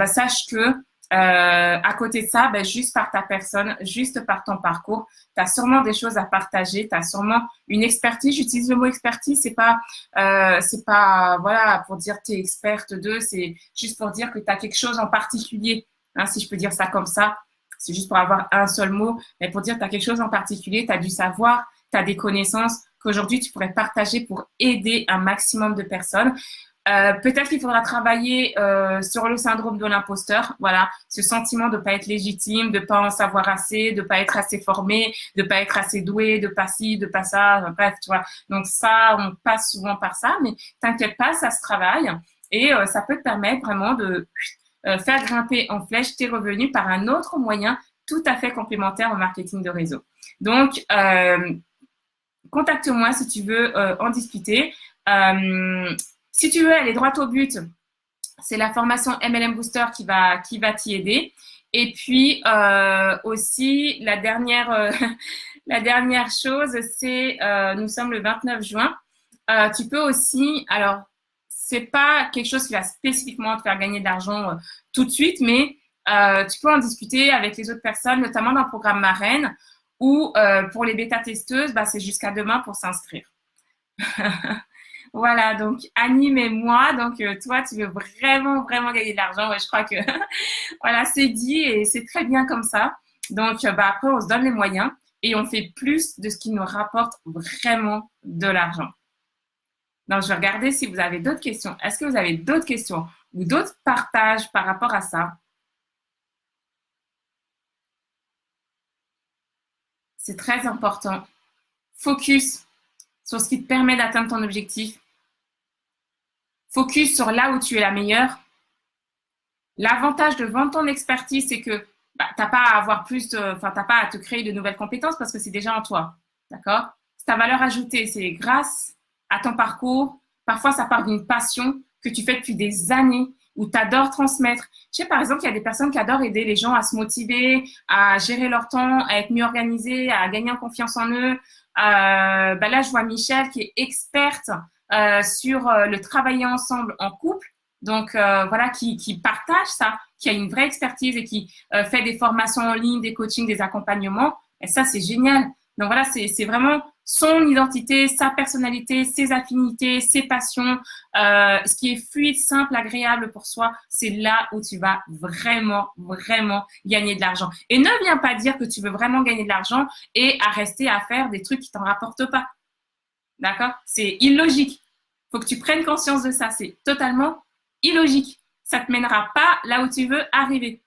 Sache que à côté de ça, juste par ta personne, juste par ton parcours, tu as sûrement des choses à partager, tu as sûrement une expertise. J'utilise le mot expertise, c'est pas voilà pour dire tu es experte de, c'est juste pour dire que tu as quelque chose en particulier, hein, si je peux dire ça comme ça. C'est juste pour avoir un seul mot, mais pour dire que tu as quelque chose en particulier, tu as du savoir, tu as des connaissances qu'aujourd'hui tu pourrais partager pour aider un maximum de personnes. Peut-être qu'il faudra travailler sur le syndrome de l'imposteur, voilà, ce sentiment de pas être légitime, de pas en savoir assez, de pas être assez formé, de pas être assez doué, de pas ci, de pas ça, bref, tu vois. Donc ça, on passe souvent par ça, mais t'inquiète pas, ça se travaille et ça peut te permettre vraiment de faire grimper en flèche tes revenus par un autre moyen tout à fait complémentaire au marketing de réseau. Donc, contacte-moi si tu veux en discuter. Si tu veux aller droit au but, c'est la formation MLM Booster qui va t'y aider. Et puis aussi, la dernière chose, c'est nous sommes le 29 juin. Tu peux aussi, alors, c'est pas quelque chose qui va spécifiquement te faire gagner de l'argent tout de suite, mais tu peux en discuter avec les autres personnes, notamment dans le programme Marraine, ou pour les bêta-testeuses, c'est jusqu'à demain pour s'inscrire. Voilà, donc Anime et moi, donc toi, tu veux vraiment, vraiment gagner de l'argent. Ouais, je crois que voilà, c'est dit et c'est très bien comme ça. Donc, après, on se donne les moyens et on fait plus de ce qui nous rapporte vraiment de l'argent. Donc, je vais regarder si vous avez d'autres questions. Est-ce que vous avez d'autres questions ou d'autres partages par rapport à ça? C'est très important. Focus sur ce qui te permet d'atteindre ton objectif. Focus sur là où tu es la meilleure. L'avantage de vendre ton expertise, c'est que t'as pas à avoir t'as pas à te créer de nouvelles compétences parce que c'est déjà en toi. D'accord? C'est ta valeur ajoutée. C'est grâce à ton parcours. Parfois, ça part d'une passion que tu fais depuis des années où tu adores transmettre. Je sais, par exemple, il y a des personnes qui adorent aider les gens à se motiver, à gérer leur temps, à être mieux organisés, à gagner en confiance en eux. Là, je vois Michel qui est experte sur le travailler ensemble en couple. Donc, voilà, qui partage ça, qui a une vraie expertise et qui fait des formations en ligne, des coachings, des accompagnements. Et ça, c'est génial. Donc, voilà, c'est vraiment son identité, sa personnalité, ses affinités, ses passions, ce qui est fluide, simple, agréable pour soi. C'est là où tu vas vraiment, vraiment gagner de l'argent. Et ne viens pas dire que tu veux vraiment gagner de l'argent et à rester à faire des trucs qui t'en rapportent pas. D'accord? C'est illogique. Faut que tu prennes conscience de ça. C'est totalement illogique. Ça ne te mènera pas là où tu veux arriver.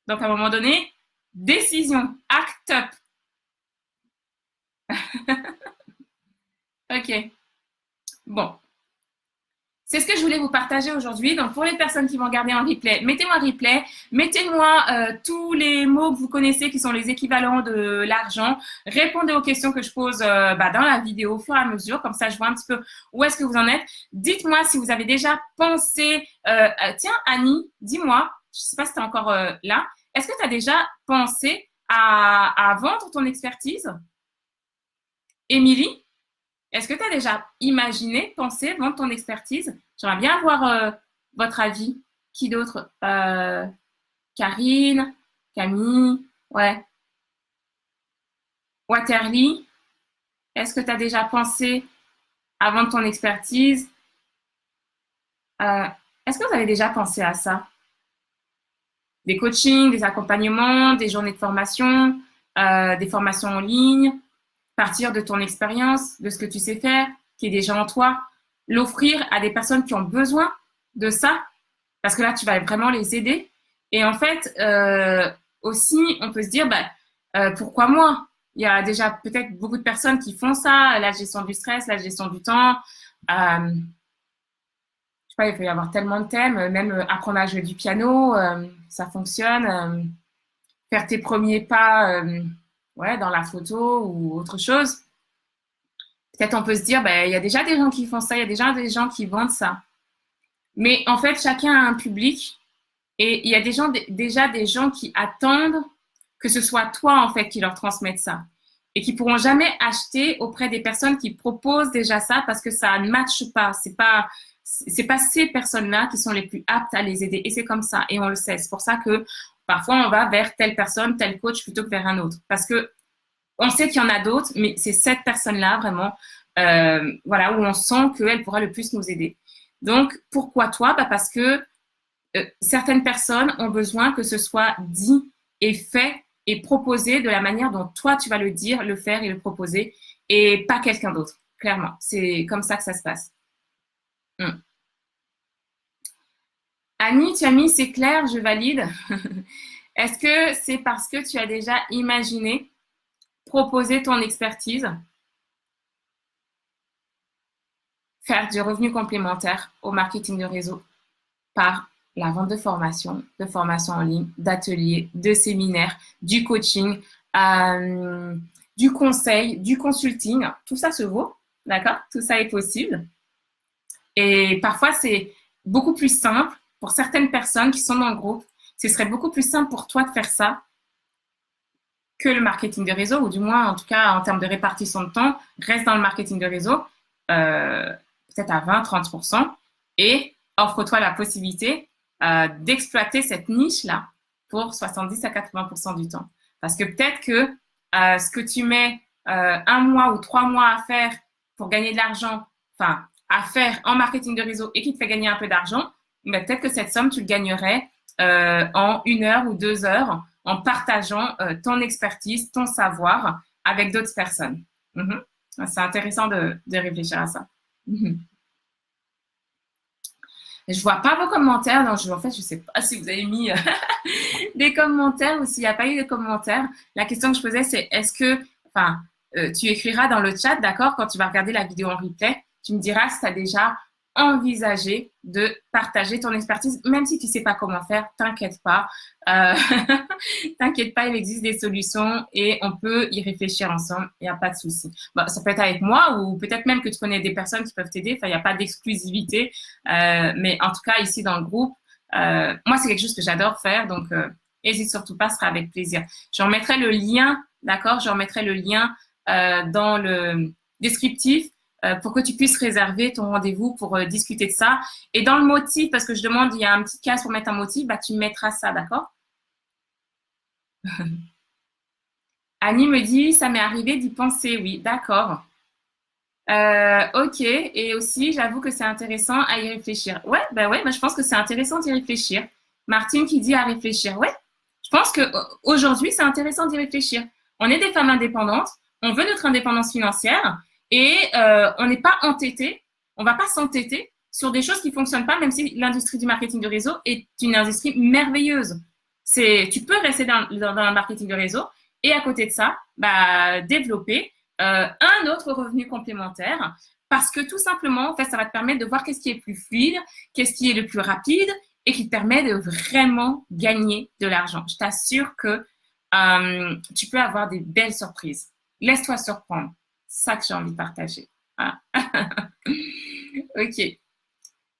Donc, à un moment donné, décision, act up. Ok. Bon. C'est ce que je voulais vous partager aujourd'hui. Donc, pour les personnes qui vont regarder en replay, mettez-moi replay, mettez-moi tous les mots que vous connaissez qui sont les équivalents de l'argent. Répondez aux questions que je pose dans la vidéo au fur et à mesure. Comme ça, je vois un petit peu où est-ce que vous en êtes. Dites-moi si vous avez déjà pensé… tiens, Annie, dis-moi, je ne sais pas si tu es encore là, est-ce que tu as déjà pensé à vendre ton expertise? Émilie? Est-ce que tu as déjà imaginé, pensé, vendre ton expertise? J'aimerais bien avoir votre avis. Qui d'autre? Karine, Camille, ouais. Waterly, est-ce que tu as déjà pensé à vendre ton expertise? Euh, Est-ce que vous avez déjà pensé à ça? des coachings, des accompagnements, des journées de formation, des formations en ligne, partir de ton expérience, de ce que tu sais faire, qui est déjà en toi, l'offrir à des personnes qui ont besoin de ça, parce que là, tu vas vraiment les aider. Et en fait, aussi, on peut se dire, pourquoi moi? Il y a déjà peut-être beaucoup de personnes qui font ça, la gestion du stress, la gestion du temps. Je sais pas, il peut y avoir tellement de thèmes, même apprendre à jouer du piano, ça fonctionne. Faire tes premiers pas ouais, dans la photo ou autre chose. Peut-être on peut se dire, il y a déjà des gens qui font ça, il y a déjà des gens qui vendent ça. Mais en fait, chacun a un public et il y a déjà des gens qui attendent que ce soit toi, en fait, qui leur transmette ça. Et qui pourront jamais acheter auprès des personnes qui proposent déjà ça parce que ça ne matche pas. C'est pas ces personnes-là qui sont les plus aptes à les aider. Et c'est comme ça. Et on le sait. C'est pour ça que parfois, on va vers telle personne, tel coach plutôt que vers un autre. Parce que on sait qu'il y en a d'autres, mais c'est cette personne-là vraiment, voilà, où on sent qu'elle pourra le plus nous aider. Donc, pourquoi toi? Parce que certaines personnes ont besoin que ce soit dit et fait et proposé de la manière dont toi, tu vas le dire, le faire et le proposer, et pas quelqu'un d'autre, clairement. C'est comme ça que ça se passe. Annie, tu as mis, c'est clair, je valide. Est-ce que c'est parce que tu as déjà imaginé proposer ton expertise, faire du revenu complémentaire au marketing de réseau par la vente de formation en ligne, d'ateliers, de séminaires, du coaching, du conseil, du consulting. Tout ça se vaut, d'accord? Tout ça est possible. Et parfois, c'est beaucoup plus simple pour certaines personnes qui sont dans le groupe. Ce serait beaucoup plus simple pour toi de faire ça que le marketing de réseau, ou du moins, en tout cas, en termes de répartition de temps, reste dans le marketing de réseau, peut-être à 20-30%, et offre-toi la possibilité d'exploiter cette niche-là pour 70 à 80% du temps. Parce que peut-être que ce que tu mets 1 mois ou 3 mois à faire pour gagner de l'argent, enfin, à faire en marketing de réseau et qui te fait gagner un peu d'argent, peut-être que cette somme, tu le gagnerais en 1 heure ou 2 heures en partageant ton expertise, ton savoir avec d'autres personnes. C'est intéressant de réfléchir à ça. Je vois pas vos commentaires. Non, en fait, je sais pas si vous avez mis des commentaires ou s'il n'y a pas eu de commentaires. La question que je posais, c'est est-ce que, tu écriras dans le chat, d'accord, quand tu vas regarder la vidéo en replay, tu me diras si tu as déjà envisagé de partager ton expertise, même si tu sais pas comment faire, t'inquiète pas. T'inquiète pas, il existe des solutions et on peut y réfléchir ensemble, il n'y a pas de souci. Ça peut être avec moi ou peut-être même que tu connais des personnes qui peuvent t'aider, il n'y a pas d'exclusivité, mais en tout cas, ici dans le groupe, moi, c'est quelque chose que j'adore faire, donc n'hésite surtout pas, ce sera avec plaisir. Je remettrai le lien, d'accord? Je remettrai le lien dans le descriptif pour que tu puisses réserver ton rendez-vous pour discuter de ça. Et dans le motif, parce que je demande, il y a un petit cas pour mettre un motif, tu mettras ça, d'accord? Annie me dit, ça m'est arrivé d'y penser, oui, d'accord. Ok, et aussi, j'avoue que c'est intéressant à y réfléchir. Ouais, je pense que c'est intéressant d'y réfléchir. Martine qui dit à réfléchir. Ouais, je pense qu'aujourd'hui, c'est intéressant d'y réfléchir. On est des femmes indépendantes, on veut notre indépendance financière et on n'est pas entêté, on ne va pas s'entêter sur des choses qui ne fonctionnent pas, même si l'industrie du marketing de réseau est une industrie merveilleuse. Tu peux rester dans le marketing de réseau et à côté de ça, développer un autre revenu complémentaire parce que tout simplement, en fait, ça va te permettre de voir qu'est-ce qui est plus fluide, qu'est-ce qui est le plus rapide et qui te permet de vraiment gagner de l'argent. Je t'assure que tu peux avoir des belles surprises. Laisse-toi surprendre. C'est ça que j'ai envie de partager. Ah. Ok.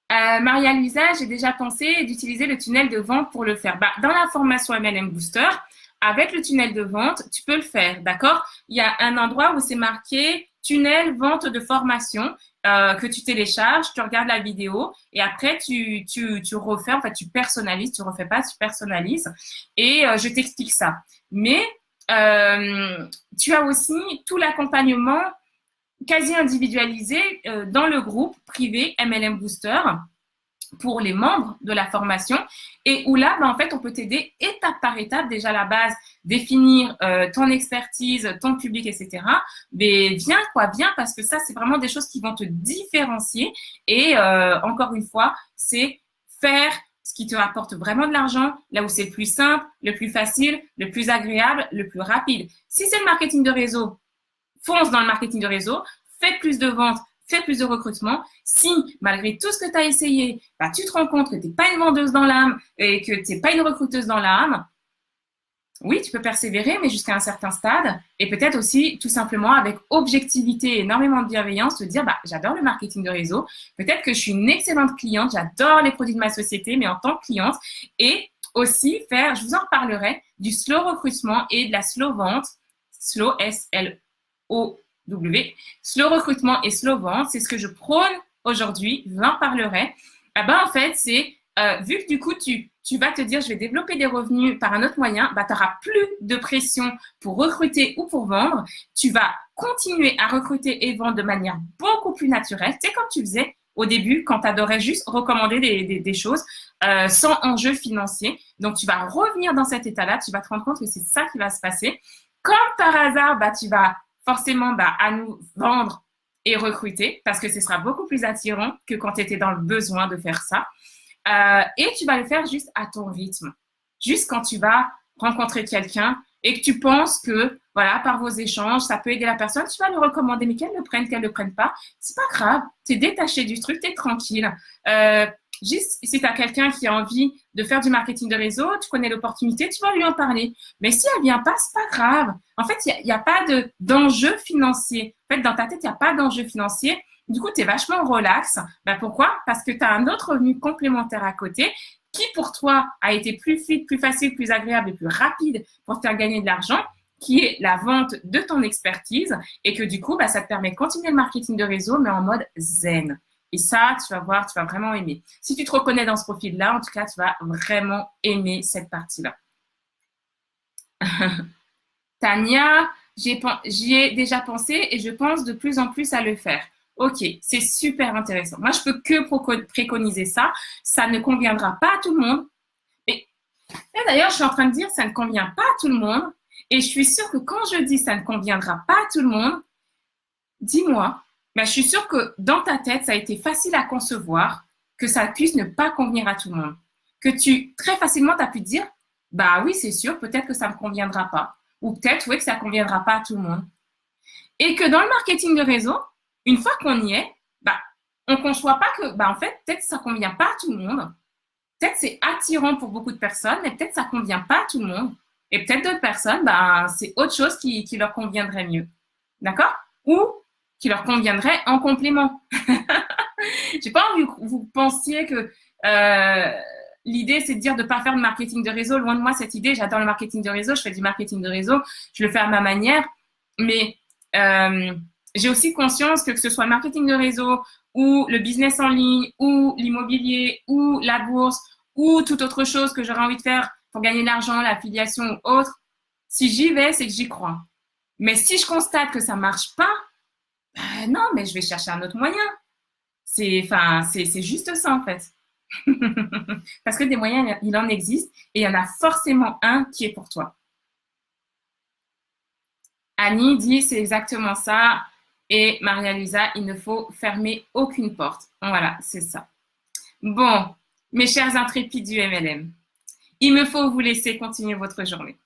Maria-Luisa, j'ai déjà pensé d'utiliser le tunnel de vente pour le faire. Dans la formation MLM Booster, avec le tunnel de vente, tu peux le faire, d'accord? Il y a un endroit où c'est marqué tunnel vente de formation que tu télécharges, tu regardes la vidéo et après tu refais, en fait tu personnalises, tu refais pas, tu personnalises et je t'explique ça. Mais tu as aussi tout l'accompagnement quasi individualisé dans le groupe privé MLM Booster pour les membres de la formation et où là, en fait, on peut t'aider étape par étape, déjà la base, définir ton expertise, ton public, etc. Mais viens, viens, parce que ça, c'est vraiment des choses qui vont te différencier et encore une fois, c'est faire ce qui te rapporte vraiment de l'argent, là où c'est le plus simple, le plus facile, le plus agréable, le plus rapide. Si c'est le marketing de réseau, fonce dans le marketing de réseau, fais plus de ventes, fais plus de recrutement. Si, malgré tout ce que tu as essayé, tu te rends compte que tu n'es pas une vendeuse dans l'âme et que tu n'es pas une recruteuse dans l'âme, oui, tu peux persévérer, mais jusqu'à un certain stade. Et peut-être aussi, tout simplement, avec objectivité et énormément de bienveillance, te dire, j'adore le marketing de réseau. Peut-être que je suis une excellente cliente, j'adore les produits de ma société, mais en tant que cliente. Et aussi faire, je vous en reparlerai, du slow recrutement et de la slow vente. Slow, S-L-O-W. Slow recrutement et slow vente, c'est ce que je prône aujourd'hui. Je vous en parlerai. En fait, c'est, vu que du coup, tu vas te dire, je vais développer des revenus par un autre moyen, tu n'auras plus de pression pour recruter ou pour vendre. Tu vas continuer à recruter et vendre de manière beaucoup plus naturelle. C'est comme tu faisais au début quand tu adorais juste recommander des choses sans enjeu financier. Donc, tu vas revenir dans cet état-là. Tu vas te rendre compte que c'est ça qui va se passer. Comme par hasard, tu vas forcément à nous vendre et recruter parce que ce sera beaucoup plus attirant que quand tu étais dans le besoin de faire ça. Et tu vas le faire juste à ton rythme. Juste quand tu vas rencontrer quelqu'un et que tu penses que, voilà, par vos échanges, ça peut aider la personne, tu vas le recommander, mais qu'elle le prenne pas, c'est pas grave. Tu es détaché du truc, tu es tranquille. Juste, si tu as quelqu'un qui a envie de faire du marketing de réseau, tu connais l'opportunité, tu vas lui en parler. Mais si elle vient pas, c'est pas grave. En fait, il n'y a pas d'enjeu financier. En fait, dans ta tête, il n'y a pas d'enjeu financier. Du coup, tu es vachement relax. Pourquoi? Parce que tu as un autre revenu complémentaire à côté qui, pour toi, a été plus fluide, plus facile, plus agréable et plus rapide pour te faire gagner de l'argent, qui est la vente de ton expertise et que du coup, ça te permet de continuer le marketing de réseau, mais en mode zen. Et ça, tu vas voir, tu vas vraiment aimer. Si tu te reconnais dans ce profil-là, en tout cas, tu vas vraiment aimer cette partie-là. Tania, j'y ai déjà pensé et je pense de plus en plus à le faire. Ok, c'est super intéressant. Moi, je peux que préconiser ça. Ça ne conviendra pas à tout le monde. Et d'ailleurs, je suis en train de dire ça ne convient pas à tout le monde. Et je suis sûre que quand je dis ça ne conviendra pas à tout le monde, dis-moi, je suis sûre que dans ta tête, ça a été facile à concevoir que ça puisse ne pas convenir à tout le monde. Que très facilement, tu as pu te dire, oui, c'est sûr, peut-être que ça ne me conviendra pas. Ou peut-être, oui, que ça ne conviendra pas à tout le monde. Et que dans le marketing de réseau, une fois qu'on y est, on ne conçoit pas que, en fait, peut-être que ça ne convient pas à tout le monde. Peut-être que c'est attirant pour beaucoup de personnes, mais peut-être que ça ne convient pas à tout le monde. Et peut-être d'autres personnes, c'est autre chose qui leur conviendrait mieux. D'accord? Ou qui leur conviendrait en complément. J'ai pas envie que vous pensiez que l'idée, c'est de dire de ne pas faire de marketing de réseau. Loin de moi, cette idée. J'adore le marketing de réseau. Je fais du marketing de réseau. Je le fais à ma manière. Mais j'ai aussi conscience que ce soit le marketing de réseau ou le business en ligne ou l'immobilier ou la bourse ou toute autre chose que j'aurais envie de faire pour gagner de l'argent, l'affiliation ou autre, si j'y vais, c'est que j'y crois. Mais si je constate que ça ne marche pas, non, mais je vais chercher un autre moyen. C'est juste ça, en fait. Parce que des moyens, il en existe et il y en a forcément un qui est pour toi. Annie dit, c'est exactement ça. Et Maria-Luisa, il ne faut fermer aucune porte. Voilà, c'est ça. Bon, mes chers intrépides du MLM, il me faut vous laisser continuer votre journée.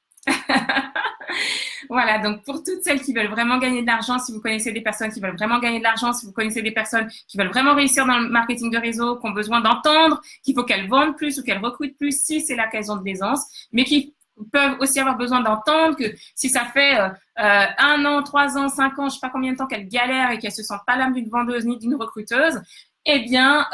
Voilà, donc pour toutes celles qui veulent vraiment gagner de l'argent, si vous connaissez des personnes qui veulent vraiment gagner de l'argent, si vous connaissez des personnes qui veulent vraiment réussir dans le marketing de réseau, qui ont besoin d'entendre qu'il faut qu'elles vendent plus ou qu'elles recrutent plus, si c'est là qu'elles ont de l'aisance, mais qui peuvent aussi avoir besoin d'entendre que si ça fait 1 an, 3 ans, 5 ans, je ne sais pas combien de temps qu'elles galèrent et qu'elles ne se sentent pas l'âme d'une vendeuse ni d'une recruteuse, eh bien,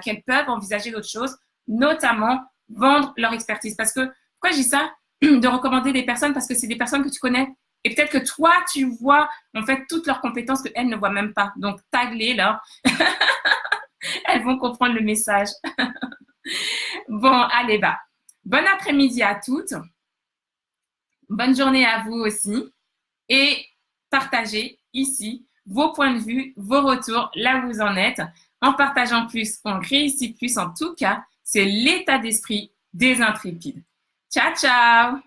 qu'elles peuvent envisager d'autres choses, notamment vendre leur expertise. Parce que, pourquoi je dis ça? De recommander des personnes parce que c'est des personnes que tu connais. Et peut-être que toi, tu vois en fait toutes leurs compétences qu'elles ne voient même pas. Donc, tag-les là. Elles vont comprendre le message. Bon, allez, bon après-midi à toutes. Bonne journée à vous aussi. Et partagez ici vos points de vue, vos retours, là où vous en êtes. En partageant plus, on réussit plus. En tout cas, c'est l'état d'esprit des intrépides. Ciao, ciao!